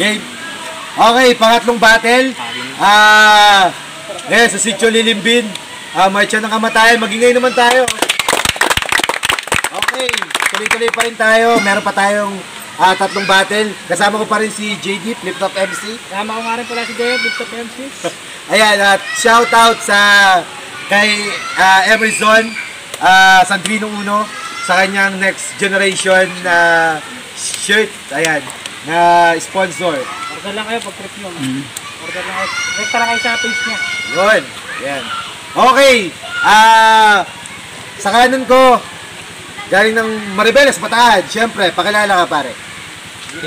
Game. Okay, pangatlong battle. Sa Sitio Lilimbin. Marcha ng Kamatayan. Magingay naman tayo. Okay, tuloy-tuloy pa rin tayo. Meron pa tayong tatlong battle. Kasama ko pa rin si JD, Flip Top MC. Kasama ko nga rin pala si JD, Flip Top MC. Ayan, shout out kay Emerson Sandrino Uno sa kanyang next generation shirt. Ayan, na sponsor. Order lang kayo pag trip nyo. Order lang kayo. Rekta lang kayo sa page niya. Yun. Ayan. Okay. Sa kanan ko, galing ng Maribeles, Bataan. Siyempre, pakilala ka pare.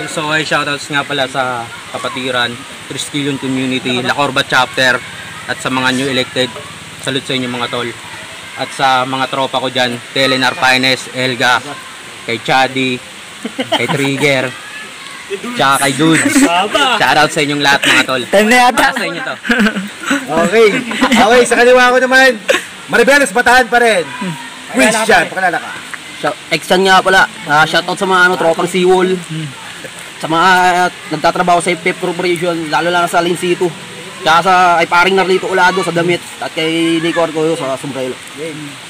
So ay shoutouts nga pala sa Kapatiran, Triskelion Community, La Corba Chapter, at sa mga new elected. Salute sa inyo mga tol. At sa mga tropa ko dyan, Telenar Pines, Elga, kay Chadi, kay Trigger, tsaka kay Dudes. Shoutout sa inyong lahat mga tol. Para sa inyo to. Okay. Okay, sa kaliwa ko naman, Maribeles, Bataan pa rin. Quiz dyan, pakilala ka. Exxon nga pala. Shoutout sa mga tropang Seawall. Sa mga nagtatrabaho sa FF Corporation, lalo lang sa Lincito. Tsaka sa kay paring Narlito Ulado sa damit. At kay Nico Arcoyo sa sombrero.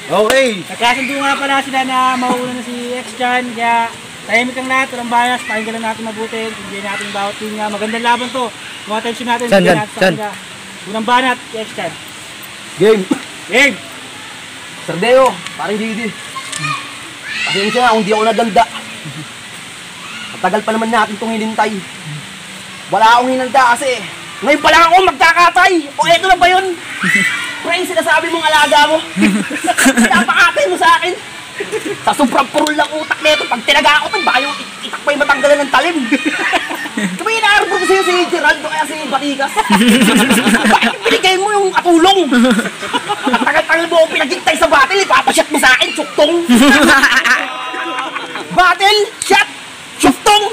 Okay. Nagkasundo nga pala sila na mauuna na si X-Chan. Kaya tahimik ang lahat, walang bias. Pakinggan lang natin mabuti. Hindi natin bawat team nga. Magandang laban to. Mga attention natin. Bigyan natin sa kanila. Unang banat, X-Chan. Game. Game. Sardeo, paring JD. Pasensya na kung di ako naganda. Matagal pa naman natin itong hinintay. Wala akong hinanda kasi ngayon pa lang ako magkakatay. O eto na ba yun? Pre, sinasabi mong alaga mo. Napakatay mo sa akin. Sa sobrang purul lang utak nito, pag tinaga ako ito, baka yung itak pa yung matanggalan ng talim. Kami inaarbo ko sa'yo si Gerald o kaya si Batikas. Bakit binigay mo yung atulong? Tagal-tagal mo akong pinaghintay sa battle, ipapasyat mo sa akin, tsuktong. Battle, shot, tsuktong.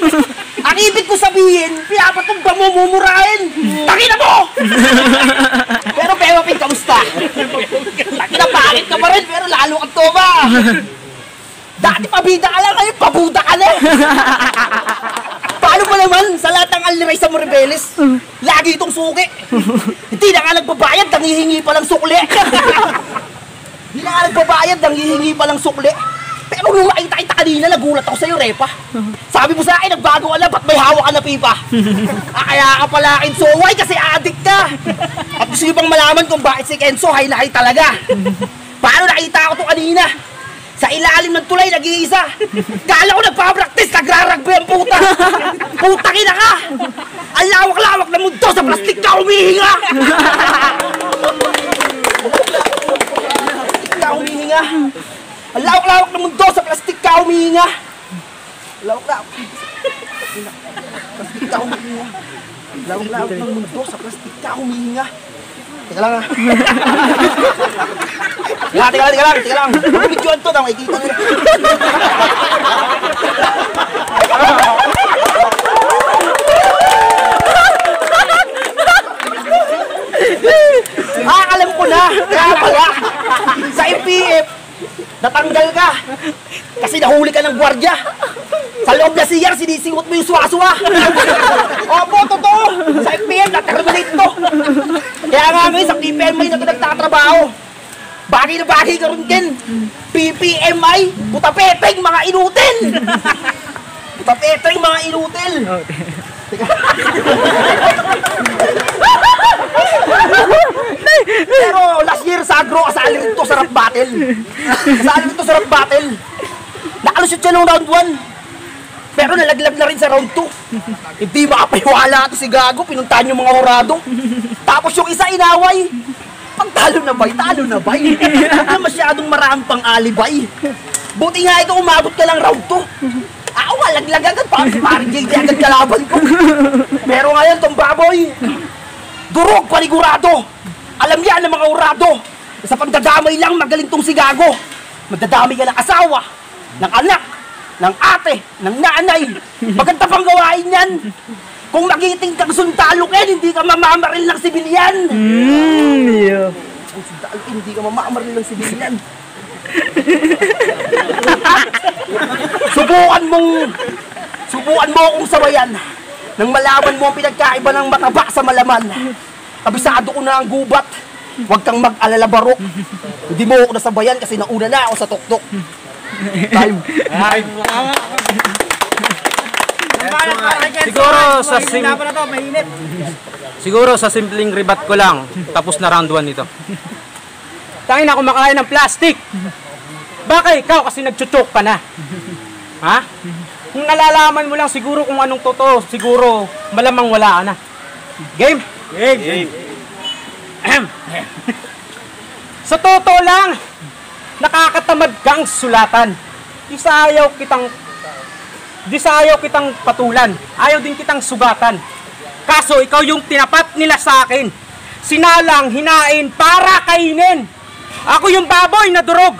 Ang ibig ko sabihin, pinapatong ba mo mumurahin? Takina mo! Pero Pepapin, kamusta? Takina, pangit ka pa rin, pero lalo kang toba. Dati pabida ka lang, ngayon pabuda ka na. Paano ba naman sa lahat ng aliray sa Maribeles? Lagi itong suki. Hindi na nga nagbabayad, nangihingi pa lang sukli. Hindi na nga nagbabayad, nangihingi pa lang sukli. Pero nung makita kita kanina, nagulat ako sa'yo, Repa. Sabi mo sa akin, nagbago ka na, ba't may hawak ka na pipa? Kaya ka pala akin soway kasi addict ka. At gusto nyo bang malaman kung bakit si Kenzo hay na hay talaga? Paano nakita ako to kanina? Sa ilalim ng tulay, nag-iisa. Kala ko nagpa-practice, nagraragbe ang puta. Putangin na ka! Ang lawak-lawak na mundo, sa plastik ka humihinga! Plastik ka humihinga. Ang lawak-lawak na mundo, sa plastik ka humihinga. Lawak-lawak. Plastik ka humihinga. Lawak-lawak ng mundo, sa plastik ka humihinga. Teka lang ha. Teka lang. Video to na makikita nila. Alam ko na. Kaya pala. Sa MPF, natanggal ka. Kasi nahuli ka ng gwardiya. Sa loob na CR, sinisingot mo yung suwa-suwa. Opo, totoo. Sa MPF, na-terminate to. Kaya nga ngayon, sa PPMI na ito nagtatrabaho. Bagay na bagay ka rin din. PPMI, putapeteng mga inutil. Putapeteng mga inutil. Pero last year, sagro, kasali rin ito sa rap battle. Nakalusot siya nung round 1. Pero nalaglag na rin sa round 2. Hindi makapahiwala ito si Gago, pinuntahan yung mga horado. Tapos yung isa inaway. Pag talo na bay. Hindi masyadong marampang alibay. Buti nga ito umabot ka lang round 2. Laglag agad, parang JD agad kalaban ko. Pero ngayon tong baboy, durog panigurado. Alam yan ng mga horado. Sa pagdadamay lang magaling tong si Gago. Magdadamay ka ng asawa, ng anak, ng ate, ng nanay. Maganda pang gawain yan. Kung magiting kang sundalukin, hindi ka mamamaril ng sibilyan. Kung sundalukin, hindi ka mamamaril ng sibilyan. Subukan mo akong sabayan. Nang malaman mo ang pinagkaiba ng mataba sa malaman, kabisado ko na ang gubat. Huwag kang mag-alala, Barok. Hindi mo ako nasabayan kasi nauna na ako sa tuktok. Time. Siguro sa simpleng ribat ko lang, tapos na round 1 nito. Tangin na kumakain ng plastic. Baka ikaw kasi nagchuchok ka na. Ha? Kung nalalaman mo lang siguro kung anong totoo, siguro malamang wala ka na. Game? Game. Sa totoo lang, nakakatamad kang sulatan. Di sa ayaw kitang patulan. Ayaw din kitang sugatan. Kaso ikaw yung tinapat nila sa akin. Sinalang, hinain, para kainin. Ako yung baboy na durog.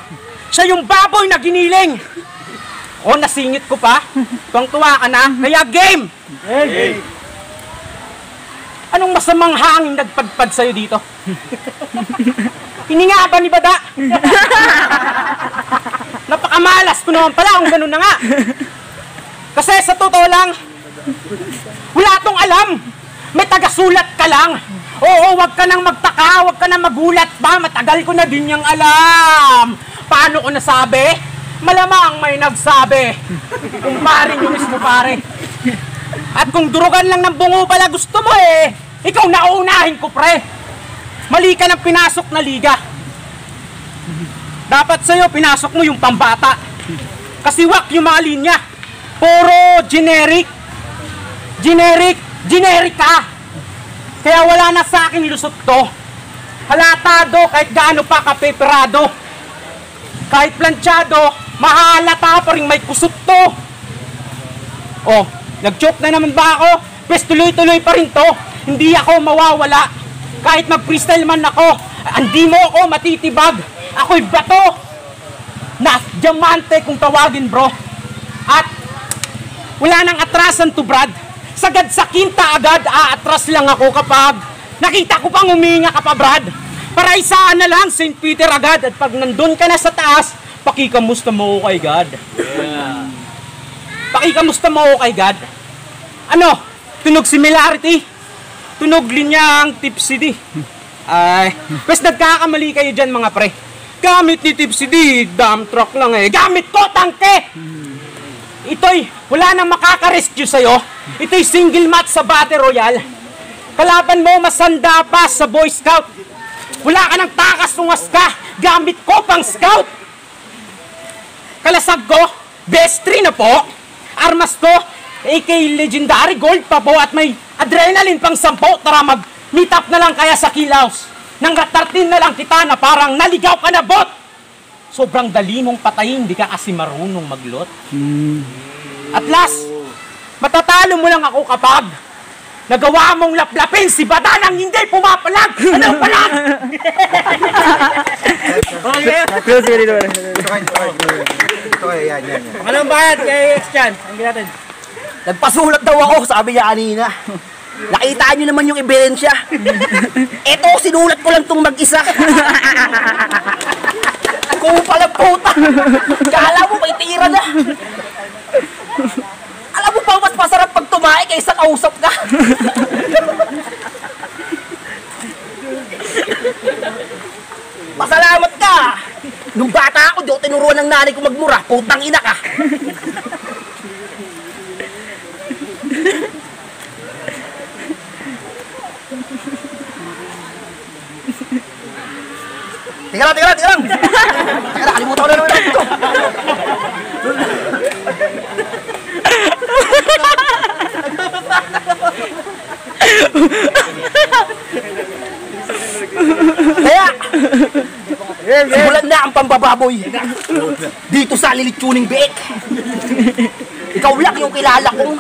Siya yung baboy na giniling. O, nasingit ko pa. Tuwang-tuwa ka na. Kaya game! Anong masamang hangin nagpadpad sa'yo dito? Hininga ba ni Bada? Napakamalas ko naman pala kung ganun na nga. Kasi sa totoo lang, wala tong alam. May tagasulat ka lang. Oo, wag ka nang magtaka, wag ka nang magulat ba? Matagal ko na din yung alam. Paano ko nasabi? Malamang may nagsabi. Kung pare nyo mismo pare. At kung durugan lang ng bungo pala gusto mo ikaw nauunahin ko pre. Mali ka ng pinasok na liga. Dapat sa'yo pinasok mo yung pambata. Kasi wak yung mga linya. Puro generic. Generic ka. Kaya wala na sa akin lusot to. Halatado kahit gaano pa kapeperado. Kahit planchado, mahalata pa rin may kusot to. Oh, nag-choke na naman ba ako? Pwes tuloy-tuloy pa rin to. Hindi ako mawawala. Kahit mag-freestyle man ako, hindi mo ako matitibag. Ako'y bato na diamante kung tawagin bro. At wala nang atrasan to Brad. Sagad sa kinta agad, aatras lang ako kapag nakita ko pang huminga ka pa Brad. Para isaan na lang St. Peter agad. At pag nandun ka na sa taas, pakikamusta mo kay God. Pakikamusta mo kay God. Ano? Tunog similarity? Tunog linyang tipsy D. Ay, pues nagkakamali kayo dyan mga pre. Gamit ni tipsy D, dump truck lang Gamit ko, tangke! Ito'y, wala nang makaka-rescue sa'yo. Ito'y single match sa Battle Royale. Kalaban mo, masanda pa sa Boy Scout. Wala ka ng takas, tungas ka. Gamit ko pang scout. Kalasag ko, best 3 na po. Armas ko, AK Legendary Gold pa po. At may adrenaline pang 10. Tara mag-meet up na lang kaya sa Kilaos. Nang ratartin na lang kita na parang naligaw ka na bot. Sobrang dali mong patayin, di ka kasi marunong maglot. At last, matatalo mo lang ako kapag nagawa mong laplapin si Bada nang hindi pumapalag. Anong palag? Ito yan. Anong bayad kay X-Chan? Ang natin. Nagpasulat daw ako, sabi niya kanina. Nakita niyo naman yung ebidensya. Eto, sinulat ko lang tong mag-isa. Kung pala puta. Kala mo may tira na. Alam mo ba mas masarap pag tumae kaysa kausap ka? Masalamat ka. Nung bata ako, di ako tinuruan ng nanay ko magmura. Putang ina ka. Teka lang. Teka lang, kalimutan ko na naman ito. Kaya, simulan na ang pambababoy dito sa Lilitsuning Biik. Ikaw lang yung kilala kong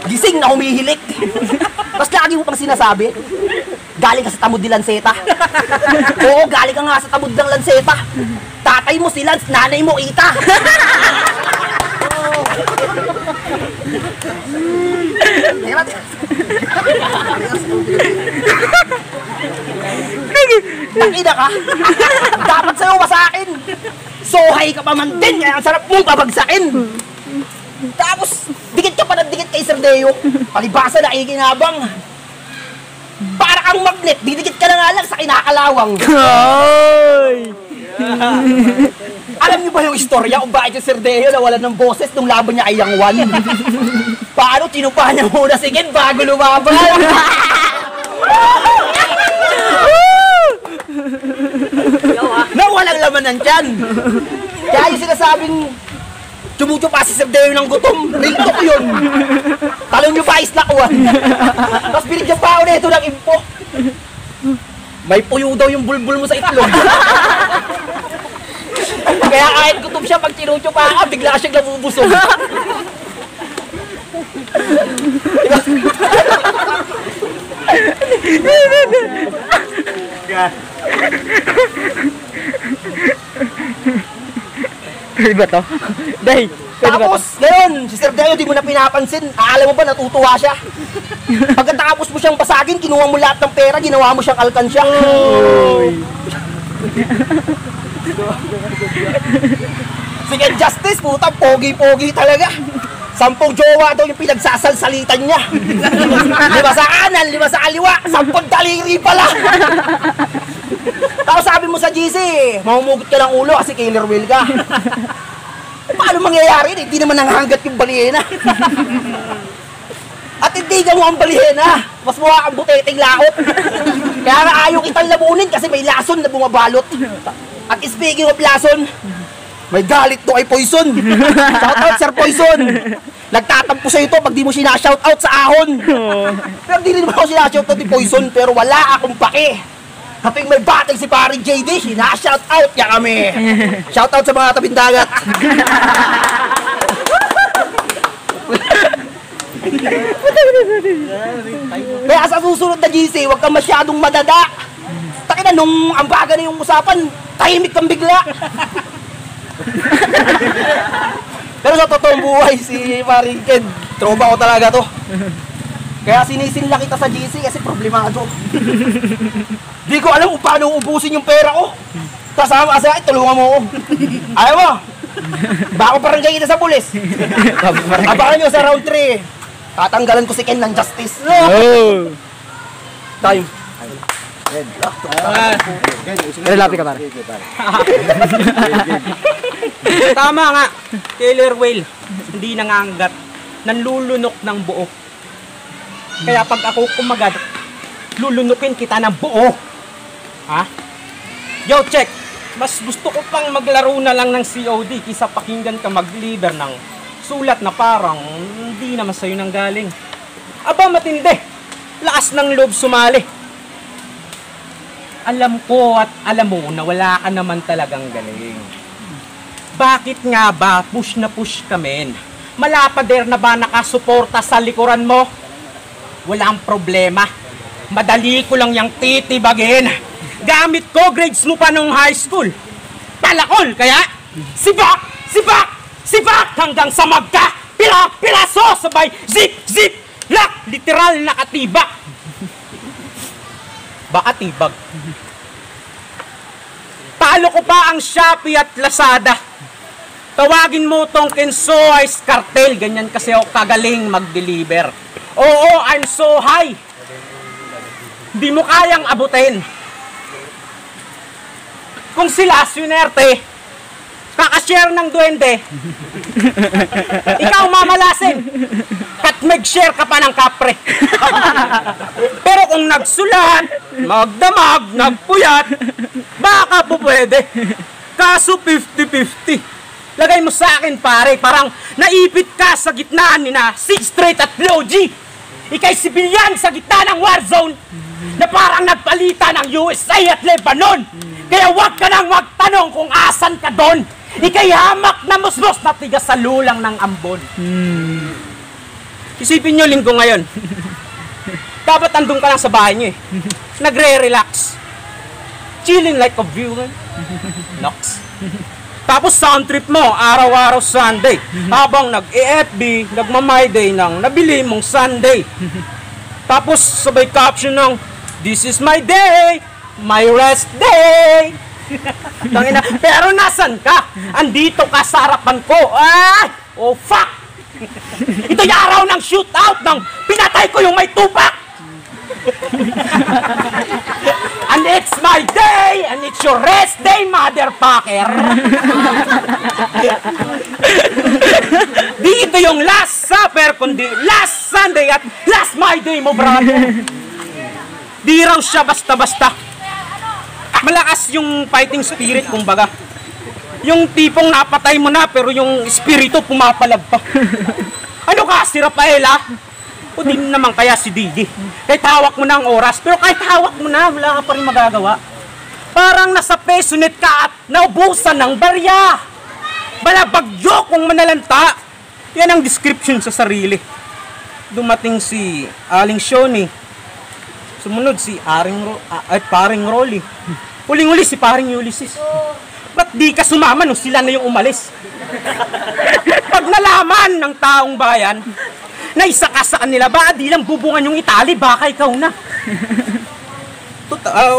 gising na humihilik. Tapos lagi mo pang sinasabi, galing ka sa tamod ni Lanceta. Oo, galing ka nga sa tamod ng Lanceta. Tatay mo si Lance, nanay mo Ita. Nakina ka? Dapat sa'yo masakin. Sohay ka pa man din, kaya ang sarap mong pabagsakin. Tapos, dikit ka pa na dikit kay Sir Deo. Palibasa na ikinabang. Para kang magnet, didikit ka na nga lang sa kinakalawang. Alam niyo ba yung istorya kung bakit yung Sir Deo nawalan ng boses nung laban niya ay Yang Wan? Paano tinupahan niya muna si Ken bago lumaban? Nawalang laman ng tiyan. Kaya yung sinasabing tumutupa si Sir Deo ng gutom, rinto ko yun. Talong nyo pa islakwan. Tapos binigyan pa ako na ito ng impo. May puyo daw yung bulbul mo sa itlog. Kaya kahit gutom siya, pag tinutyo pa ako, bigla siyang nabubusog. Pwede ba to? Day, pwede ba to? Tapos, ngayon, si Sir Deo, di mo na pinapansin. Alam mo ba, natutuwa siya. Pagkatapos mo siyang basagin, kinuha mo lahat ng pera, ginawa mo siyang alkansya. Sige, Justice, puta, pogi-pogi talaga. 10 jowa daw yung pinagsasalsalitan niya. 5 sa kanan, 5 sa kaliwa, 10 daliri pala. Tapos sabi mo sa GC, mamumugot ka ng ulo kasi killer whale ka. Paano mangyayari? Hindi naman nanghanggat yung balihena. At hindi ka mo ang balihena. Mas mukha kang buteteng laot. Kaya nga ayaw kitang lamunin kasi may lason na bumabalot. At speaking of lason, may galit to kay Poison. Shoutout Sir Poison. Nagtatampo sa ito pag di mo sinashoutout sa ahon. Pero di rin ako sinashoutout ni Poison, pero wala akong pake. Kapag may battle si paring JD, sinashoutout niya kami. Shoutout sa mga tabing dagat. Kaya sa susunod na GC, huwag kang masyadong madada. Takina, nung ambaga na yung usapan, tahimik kang bigla. Pero sa totoong buhay, si paring Ken, tropa ko talaga to. Kaya sinisinla kita sa GC kasi problemado. Di ko alam kung paano ubusin yung pera ko. Kasama kasi ay tulungan mo ako. Ayaw mo? Bako parang kayo kita sa pulis. Abangan nyo sa round 3. Tatanggalan ko si Ken ng Justice. Time. Relapi ka pare. Tama nga, killer whale, hindi nangangagat, nanlulunok ng buo. Kaya pag ako kumagat, lulunukin kita ng buo. Ha? Yo, check! Mas gusto ko pang maglaro na lang ng COD kaysa pakinggan ka mag-deliver ng sulat na parang hindi naman sa'yo nang galing. Aba, matindi! Lakas ng loob sumali. Alam ko at alam mo na wala ka naman talagang galing. Bakit nga ba push na push ka, men? Malapader na ba nakasuporta sa likuran mo? Walang problema. Madali ko lang yung titibagin. Gamit ko grades mo pa nung high school. Palakol, kaya sibak, sibak, sibak hanggang sa magka. Pila-pilaso sabay zip, zip, lak, literal nakatibak. Baka tibag. Talo ko pa ang Shopee at Lazada. Tawagin mo tong Kenso Ice Cartel. Ganyan kasi ako kagaling mag-deliver. Oo, I'm so high. Di mo kayang abutin. Kung sila, swinerte, kakashare ng duwende, ikaw mamalasin. At mag-share ka pa ng kapre. Pero kung nagsulat, magdamag, nagpuyat, baka po pwede. Kaso 50-50. Lagay mo sa akin pare, parang naipit ka sa gitna ni na Sig Straight at Low G. Ika'y sibilyan sa gitna ng war zone na parang nagpalitan ng USA at Lebanon. Kaya wag ka nang magtanong kung asan ka doon. Ika'y hamak na musmos na tigas sa lulang ng ambon. Isipin nyo linggo ngayon. Dapat andun ka lang sa bahay nyo eh. Nagre-relax. Chilling like a viewer. Nox. Tapos sound trip mo, araw-araw Sunday. Habang nag-EFB, nagma-my day ng nabili mong Sunday. Tapos sabay caption ng, "This is my day, my rest day." Tangina, pero nasan ka? Andito ka sa harapan ko. Ay! Oh fuck! Ito'y araw ng shootout ng pinatay ko yung may tupak. And it's my day, and it's your rest day, motherfucker. Di ito yung last supper, kundi last Sunday at last my day mo, brado. Di raw siya basta-basta. Malakas yung fighting spirit, kumbaga. Yung tipong napatay mo na, pero yung espiritu pumapalag pa. Ano ka, si Rafael, ha? O di naman kaya si Didi. Kahit hawak mo na ang oras, pero kahit hawak mo na, wala ka pa rin magagawa. Parang nasa pesonet ka at naubusan ng barya. Balabagyo kung manalanta. Yan ang description sa sarili. Dumating si Aling Shoni. Sumunod si Paring Rolly. Huling-huli si Paring Ulysses. Ba't di ka sumama nung sila na yung umalis? Pag nalaman ng taong bayan na isa ka sa kanila, ba di lang bubungan yung Itali, baka ikaw na.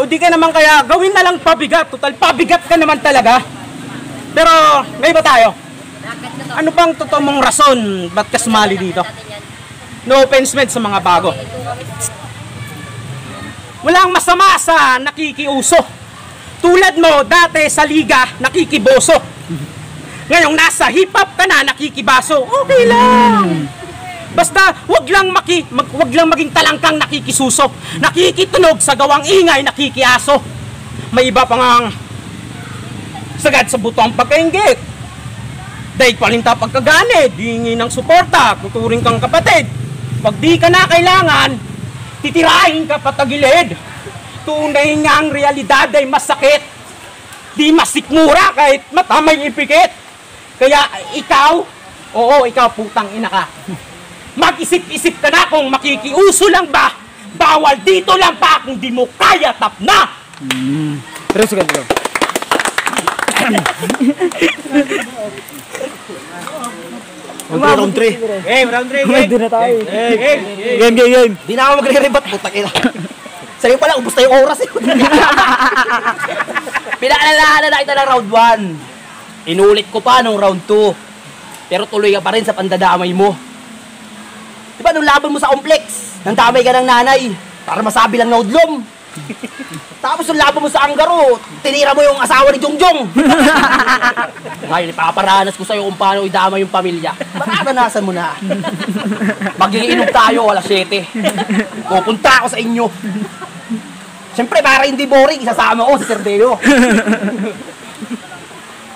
Di ka naman kaya gawin na lang pabigat. Total, pabigat ka naman talaga. Pero, may ba tayo? Ano bang totoo mong rason ba't ka sumali dito? No offense med sa mga bago. Walang masama sa nakikiuso. Tulad mo, dati sa liga, nakikiboso. Ngayong nasa hip-hop ka na, nakikibaso. Okay lang. Basta, wag lang maging talangkang nakikisuso. Nakikitunog sa gawang ingay, nakikiaso. May iba pang sagad sa buto ang pagkainggit. Dahil palinta pagkagane, dihingi ng suporta, tuturing kang kapatid. Pag di ka na kailangan, titirahin ka patagilid. Tunay nga ang realidad ay masakit. Di masikmura kahit matamay ipikit. Kaya ikaw, ikaw putang ina ka. Mag-isip-isip ka na kung makikiuso lang ba. Bawal dito lang pa kung di mo kaya, tap na. Pero sugat ko. Round 3. Game, round 3, game. Doon na tayo. Game. Di na ako magre-rebat, putang ina. Sa'yo pala, ubos na yung oras. Pinaalalahanan na kita ng round 1. Inulit ko pa nung round 2. Pero tuloy ka pa rin sa pandadamay mo. Diba nung laban mo sa complex, nandamay ka ng nanay para masabi lang na udlom. Tapos nung laban mo sa Anggaro, tinira mo yung asawa ni Jongjong. Ngayon, ipaparanas ko sa'yo kung paano idamay yung pamilya. Mararanasan mo na. Magiinom tayo, alas 7. Pupunta ako sa inyo. Siyempre, para hindi boring, isasama ko si Sir Deo.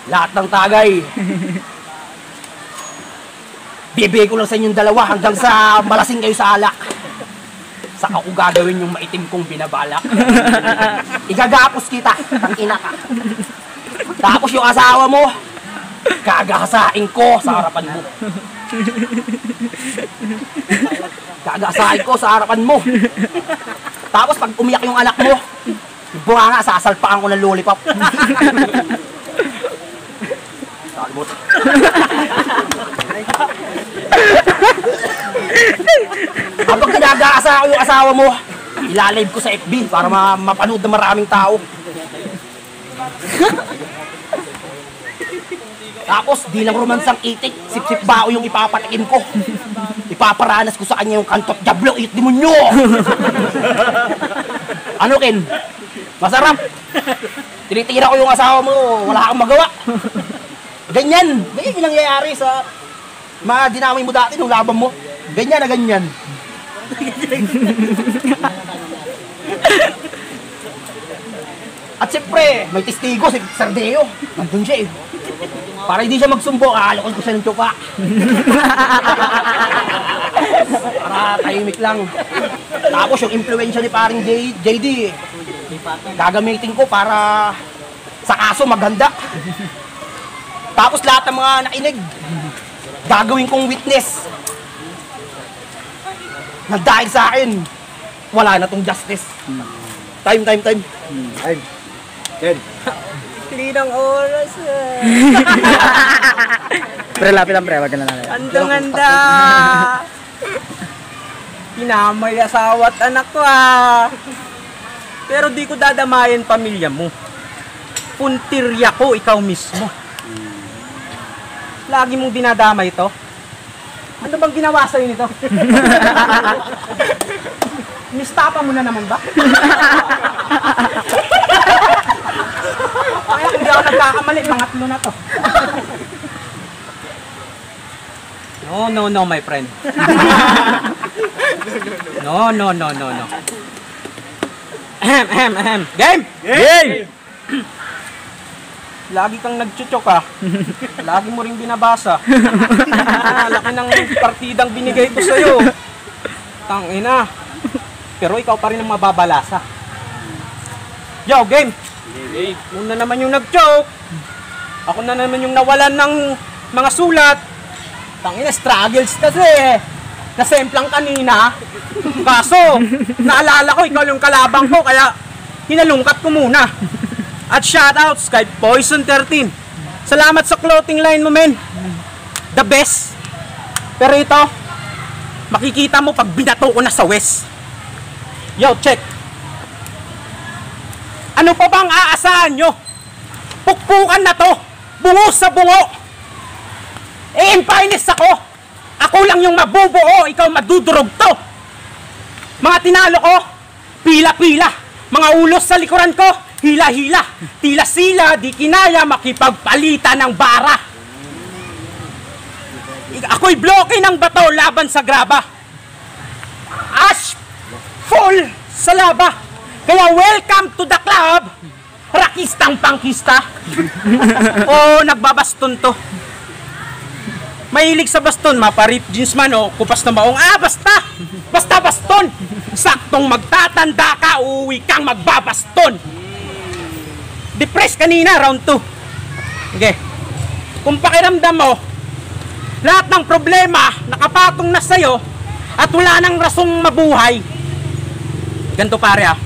Lahat ng tagay. Bibigay ko lang sa inyong dalawa hanggang sa malasing kayo sa alak. Saka ko gagawin yung maitim kong binabalak. Igagapos kita, tangina ka. Tapos yung asawa mo, gagasain ko sa harapan mo. Gagasain ko sa harapan mo. Tapos pag umiyak yung anak mo, bunga nga, sasalpaan ko ng lollipop. Salmot. Kapag kinagaasa ko yung asawa mo, ilalive ko sa FB para mapanood ng maraming tao. Tapos, di lang romansang itik, sip-sip bao yung ipapatikim ko. Ipaparanas ko sa kanya yung kantot Diablo, it demonyo! Ano, Ken? Masarap! Tinitira ko yung asawa mo, wala kang magawa. Ganyan yung nangyayari sa mga dinamay mo dati nung laban mo. Ganyan na ganyan. At siyempre, may testigo si Sir Deo. Nandun siya eh. Para hindi siya magsumbo, aalokol ko siya ng tsuka. Para tahimik lang. Tapos yung influensya ni paring JD, gagamitin ko para sa kaso maganda. Tapos lahat ng mga nakinig, gagawin kong witness. Na dahil sa akin, wala na tong justice. Time. Ken. Hindi ng oras eh. Pre, lapit lang pre, wag ka na lang. Andang-anda. Pinamay asawa at anak ko ah. Pero di ko dadamayan pamilya mo. Puntirya ko, ikaw mismo. Lagi mong dinadamay to. Ano bang ginawa sa'yo nito? Nistapa mo na naman ba? Ay, hindi ako nagkakamali. Pangatlo na to. No, my friend. No. Ahem. Game! Lagi kang nagchuchok ah. Lagi mo rin binabasa. Laki ng partidang binigay ko sa'yo. Tangina. Pero ikaw pa rin ang mababalasa. Yo, game! Una naman yung nag-choke. Ako na naman yung nawalan ng mga sulat. Tangina, struggles kasi. Nasemplang kanina. Kaso, naalala ko, ikaw yung kalabang ko, kaya hinalungkat ko muna. At shoutouts kay Poison13. Salamat sa clothing line mo, men. The best. Pero ito, makikita mo pag binato ko na sa West. Yo, check. Ano pa bang aasahan nyo? Pukpukan na to. Bungo sa bungo. In fairness ako. Ako lang yung mabubuo. Ikaw madudurog to. Mga tinalo ko, pila-pila. Mga ulos sa likuran ko, hila-hila. Tila-sila, di kinaya makipagpalitan ng bara. Ako'y bloke ng bato laban sa graba. Ash full sa laba. Kaya welcome to the club. Rakistang pangkista. O nagbabaston to. Mahilig sa baston, maparip jeans man o kupas na maong. Basta baston. Saktong magtatanda ka, uuwi kang magbabaston. Depressed kanina, round 2. Okay. Kung pakiramdam mo, lahat ng problema nakapatong na sa'yo at wala nang rasong mabuhay, ganito pare ah,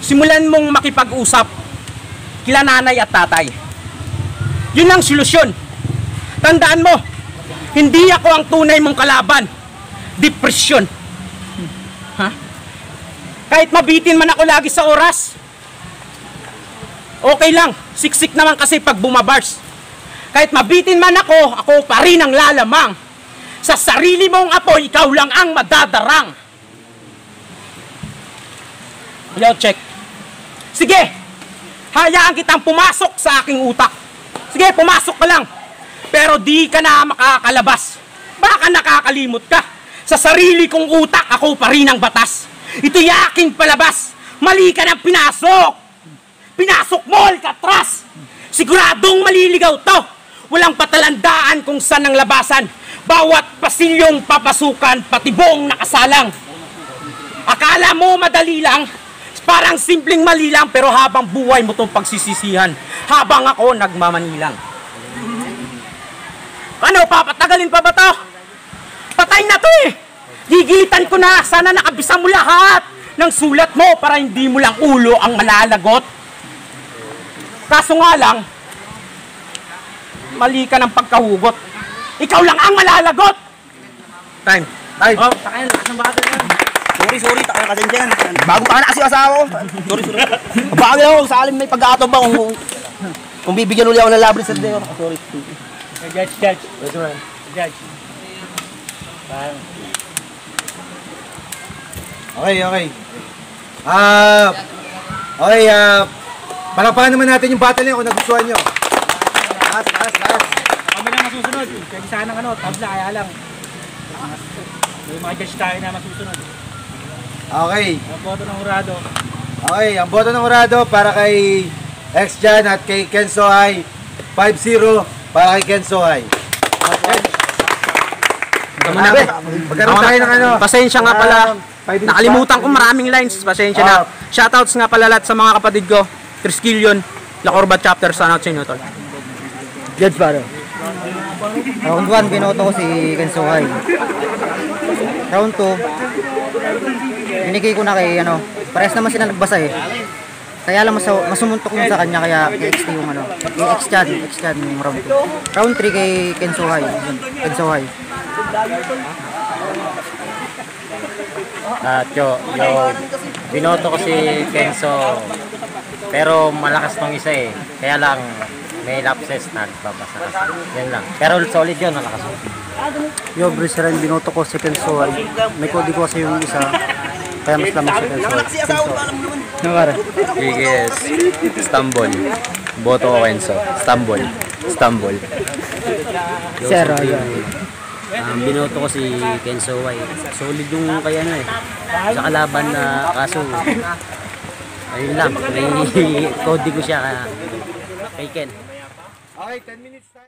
simulan mong makipag-usap kila nanay at tatay. Yun ang solusyon. Tandaan mo, hindi ako ang tunay mong kalaban. Depresyon. Ha? Kahit mabitin man ako lagi sa oras, okay lang. Siksik naman kasi pag bumabars. Kahit mabitin man ako pa rin ang lalamang. Sa sarili mong apoy, ikaw lang ang madadarang. Yo, check. Sige, hayaan kitang pumasok sa aking utak. Sige, pumasok ka lang. Pero di ka na makakalabas. Baka nakakalimot ka. Sa sarili kong utak, ako pa rin ang batas. Ito'y aking palabas. Mali ka ng pinasok. Pinasok mo, Alcatraz. Siguradong maliligaw to. Walang patalandaan kung saan ang labasan. Bawat pasilyong papasukan, pati buong nakasalang. Akala mo madali lang, parang simpleng mali lang, pero habang buhay mo itong pagsisisihan. Habang ako nagmamanilang. Ano, papatagalin pa ba to? Patay na to eh! Gigilitan ko na, sana nakabisa mo lahat ng sulat mo para hindi mo lang ulo ang malalagot. Kaso nga lang, mali ka ng pagkahugot. Ikaw lang ang malalagot! Time. Oh, takay, lakas ng bata yan. Sorry, takay ka din dyan. Bagong pa na kasi asawa ko. Sorry. Bagay ako, sa alim may pag-aatob ba kung bibigyan ulit ako ng labris sa deyo. Sorry. Judge. Judge. Okay. Palakpakan naman natin yung battle niya kung nagustuhan nyo. Taas. Kami na masusunod. Kasi sana tabla, kaya lang. May mga judge tayo na masusunod. Okay. Ang boto ng hurado. Okay, ang boto ng hurado para kay X-Jan at kay Ken Sohay. 5-0 para kay Ken Sohay. Magkaroon tayo ng ano. Pasensya nga pala. Nakalimutan ko maraming lines. Pasensya na. Shoutouts nga pala lahat sa mga kapatid ko. Triskelion, La Corba Chapter. Sana sa inyo tol. Judge pare. Round 1, binoto ko si Ken Sohay. Round 2, binigay ko na kay parehas naman sila nagbasa eh. Kaya lang masumuntok yun sa kanya, kaya kay XT yung kay X-Chan yung round 2. Round 3 kay Ken Sohay. Yung binoto ko si Kenzo, pero malakas tong isa eh. Kaya lang may lapses, nagbabasa kasi. Yan lang. Pero solid yun, malakas. Yo, Bruce rin, binoto ko si Kensoy. May kodi ko kasi yung isa. Kaya mas lamang si Kensoy. Ano pare? Yes. Istanbul. Boto ko Kenzo. Istanbul. Zero, yun. Binoto ko si Kenzo Y. Solid yung kaya na eh. Sa kalaban na kaso. Ayun lang. May kodi ko siya kay Ken. Okay, 10 minutes time.